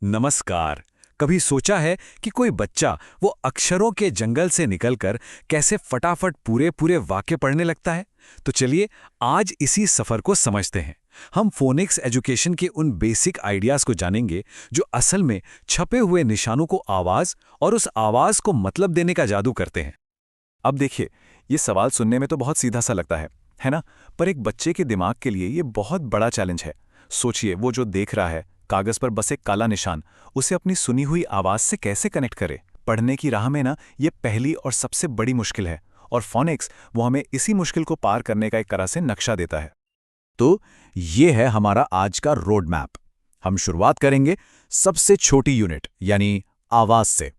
नमस्कार। कभी सोचा है कि कोई बच्चा वो अक्षरों के जंगल से निकलकर कैसे फटाफट पूरे पूरे वाक्य पढ़ने लगता है? तो चलिए आज इसी सफर को समझते हैं। हम फोनिक्स एजुकेशन के उन बेसिक आइडियाज को जानेंगे जो असल में छपे हुए निशानों को आवाज और उस आवाज को मतलब देने का जादू करते हैं। अब देखिए, ये सवाल सुनने में तो बहुत सीधा सा लगता है ना? पर एक बच्चे के दिमाग के लिए ये बहुत बड़ा चैलेंज है। सोचिए, वो जो देख रहा है, कागज पर बस एक काला निशान, उसे अपनी सुनी हुई आवाज से कैसे कनेक्ट करे? पढ़ने की राह में ना, ये पहली और सबसे बड़ी मुश्किल है। और फोनिक्स वो हमें इसी मुश्किल को पार करने का एक तरह से नक्शा देता है। तो ये है हमारा आज का रोड मैप। हम शुरुआत करेंगे सबसे छोटी यूनिट यानी आवाज से।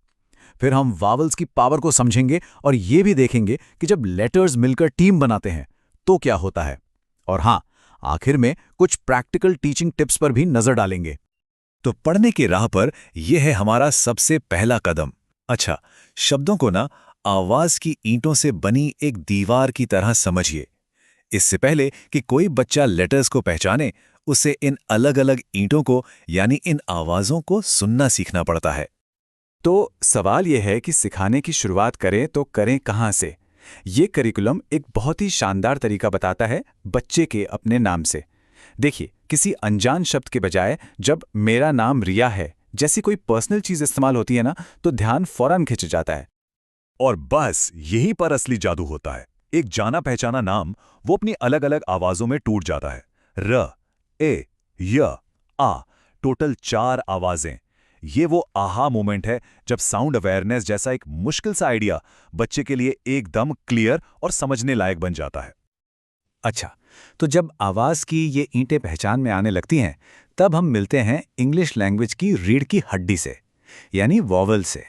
फिर हम वावल्स की पावर को समझेंगे और ये भी देखेंगे कि जब लेटर्स मिलकर टीम बनाते हैं तो क्या होता है। और हाँ, आखिर में कुछ प्रैक्टिकल टीचिंग टिप्स पर भी नजर डालेंगे। तो पढ़ने की राह पर यह है हमारा सबसे पहला कदम। अच्छा, शब्दों को ना आवाज की ईंटों से बनी एक दीवार की तरह समझिए। इससे पहले कि कोई बच्चा लेटर्स को पहचाने, उसे इन अलग अलग ईंटों को यानी इन आवाजों को सुनना सीखना पड़ता है। तो सवाल यह है कि सिखाने की शुरुआत करें तो करें कहाँ से? ये करिकुलम एक बहुत ही शानदार तरीका बताता है बच्चे के अपने नाम से। देखिए, किसी अनजान शब्द के बजाय जब मेरा नाम रिया है जैसी कोई पर्सनल चीज इस्तेमाल होती है ना, तो ध्यान फौरन खिंच जाता है। और बस यहीं पर असली जादू होता है। एक जाना पहचाना नाम वो अपनी अलग अलग आवाजों में टूट जाता है। र, ए, य, आ, टोटल 4 आवाजें। ये वो आहा मोमेंट है जब साउंड अवेयरनेस जैसा एक मुश्किल सा आइडिया बच्चे के लिए एकदम क्लियर और समझने लायक बन जाता है। अच्छा, तो जब आवाज की ये ईंटें पहचान में आने लगती हैं, तब हम मिलते हैं इंग्लिश लैंग्वेज की रीढ़ की हड्डी से, यानी वॉवल से।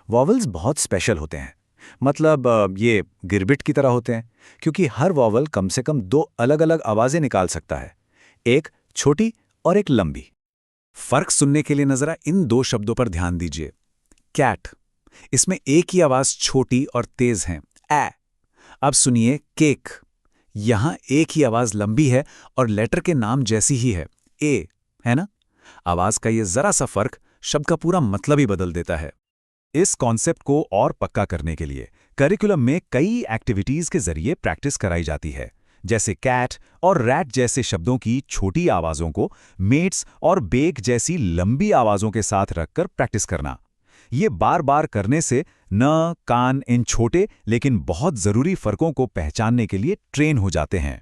वॉवल्स बहुत स्पेशल होते हैं। मतलब ये गिरबिट की तरह होते हैं, क्योंकि हर वॉवल कम से कम 2 अलग अलग आवाजें निकाल सकता है, एक छोटी और एक लंबी। फर्क सुनने के लिए नजरा इन 2 शब्दों पर ध्यान दीजिए। कैट, इसमें एक ही आवाज छोटी और तेज है, ए। अब सुनिए केक, यहां एक ही आवाज लंबी है और लेटर के नाम जैसी ही है, ए, है ना? आवाज का ये जरा सा फर्क शब्द का पूरा मतलब ही बदल देता है। इस कॉन्सेप्ट को और पक्का करने के लिए करिकुलम में कई एक्टिविटीज के जरिए प्रैक्टिस कराई जाती है, जैसे कैट और रैट जैसे शब्दों की छोटी आवाजों को मेट्स और बेक जैसी लंबी आवाजों के साथ रखकर प्रैक्टिस करना। ये बार बार करने से न कान इन छोटे लेकिन बहुत जरूरी फर्कों को पहचानने के लिए ट्रेन हो जाते हैं।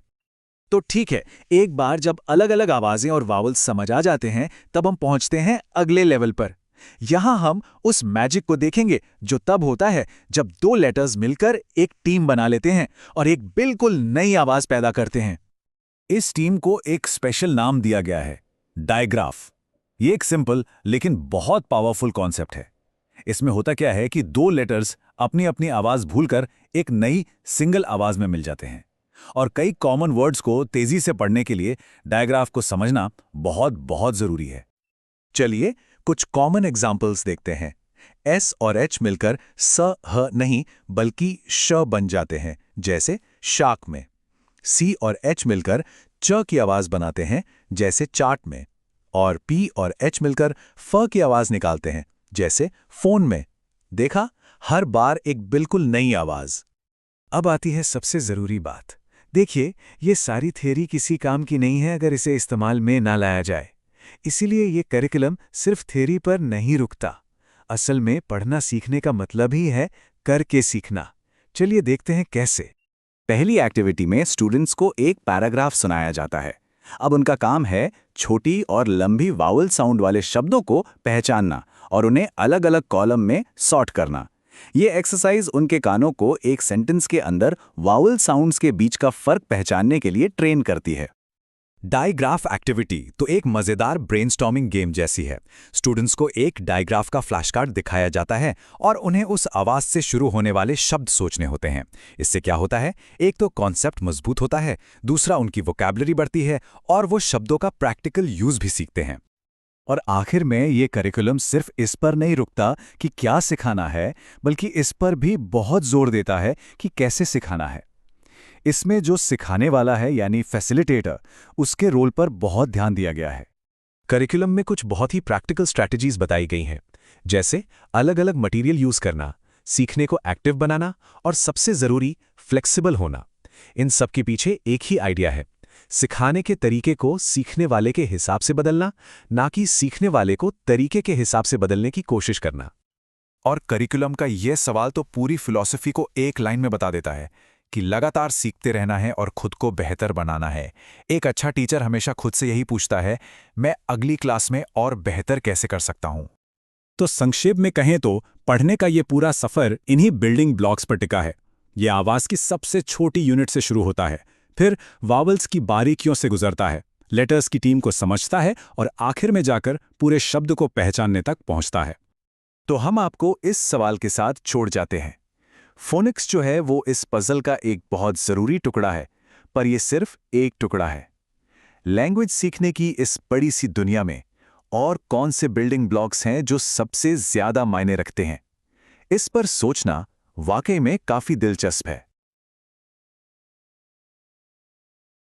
तो ठीक है, एक बार जब अलग अलग आवाजें और वावल्स समझ आ जाते हैं, तब हम पहुंचते हैं अगले लेवल पर। यहां हम उस मैजिक को देखेंगे जो तब होता है जब 2 लेटर्स मिलकर एक टीम बना लेते हैं और एक बिल्कुल नई आवाज पैदा करते हैं। इस टीम को एक स्पेशल नाम दिया गया है, डायग्राफ। ये एक सिंपल लेकिन बहुत पावरफुल कॉन्सेप्ट है। इसमें होता क्या है कि 2 लेटर्स अपनी अपनी आवाज भूलकर एक नई सिंगल आवाज में मिल जाते हैं। और कई कॉमन वर्ड्स को तेजी से पढ़ने के लिए डायग्राफ को समझना बहुत बहुत जरूरी है। चलिए कुछ कॉमन एग्जाम्पल्स देखते हैं। एस और एच मिलकर स ह नहीं बल्कि श बन जाते हैं, जैसे शाक में। सी और एच मिलकर च की आवाज बनाते हैं, जैसे चाट में। और पी और एच मिलकर फ की आवाज निकालते हैं, जैसे फोन में। देखा, हर बार एक बिल्कुल नई आवाज। अब आती है सबसे जरूरी बात। देखिए, ये सारी थ्योरी किसी काम की नहीं है अगर इसे इस्तेमाल में ना लाया जाए। इसीलिए ये करिकुलम सिर्फ थ्योरी पर नहीं रुकता। असल में पढ़ना सीखने का मतलब ही है करके सीखना। चलिए देखते हैं कैसे। पहली एक्टिविटी में स्टूडेंट्स को एक पैराग्राफ सुनाया जाता है। अब उनका काम है छोटी और लंबी वावल साउंड वाले शब्दों को पहचानना और उन्हें अलग अलग कॉलम में सॉर्ट करना। ये एक्सरसाइज उनके कानों को एक सेंटेंस के अंदर वावल साउंड्स के बीच का फर्क पहचानने के लिए ट्रेन करती है। डायग्राफ एक्टिविटी तो एक मजेदार ब्रेनस्टॉर्मिंग गेम जैसी है। स्टूडेंट्स को एक डायग्राफ का फ्लैश कार्ड दिखाया जाता है और उन्हें उस आवाज से शुरू होने वाले शब्द सोचने होते हैं। इससे क्या होता है, एक तो कॉन्सेप्ट मजबूत होता है, दूसरा उनकी वोकैबुलरी बढ़ती है और वो शब्दों का प्रैक्टिकल यूज भी सीखते हैं। और आखिर में ये करिकुलम सिर्फ इस पर नहीं रुकता कि क्या सिखाना है, बल्कि इस पर भी बहुत जोर देता है कि कैसे सिखाना है। इसमें जो सिखाने वाला है यानी फैसिलिटेटर, उसके रोल पर बहुत ध्यान दिया गया है। करिकुलम में कुछ बहुत ही प्रैक्टिकल स्ट्रैटेजीज बताई गई हैं, जैसे अलग अलग मटेरियल यूज करना, सीखने को एक्टिव बनाना और सबसे जरूरी फ्लेक्सिबल होना। इन सब के पीछे एक ही आइडिया है, सिखाने के तरीके को सीखने वाले के हिसाब से बदलना, ना कि सीखने वाले को तरीके के हिसाब से बदलने की कोशिश करना। और करिकुलम का यह सवाल तो पूरी फिलॉसफी को एक लाइन में बता देता है कि लगातार सीखते रहना है और खुद को बेहतर बनाना है। एक अच्छा टीचर हमेशा खुद से यही पूछता है, मैं अगली क्लास में और बेहतर कैसे कर सकता हूं। तो संक्षेप में कहें तो पढ़ने का ये पूरा सफर इन्हीं बिल्डिंग ब्लॉक्स पर टिका है। ये आवाज की सबसे छोटी यूनिट से शुरू होता है, फिर वावल्स की बारीकियों से गुजरता है, लेटर्स की टीम को समझता है और आखिर में जाकर पूरे शब्द को पहचानने तक पहुंचता है। तो हम आपको इस सवाल के साथ छोड़ जाते हैं। फोनिक्स जो है वो इस पजल का एक बहुत जरूरी टुकड़ा है, पर यह सिर्फ एक टुकड़ा है। लैंग्वेज सीखने की इस बड़ी सी दुनिया में और कौन से बिल्डिंग ब्लॉक्स हैं जो सबसे ज्यादा मायने रखते हैं, इस पर सोचना वाकई में काफी दिलचस्प है।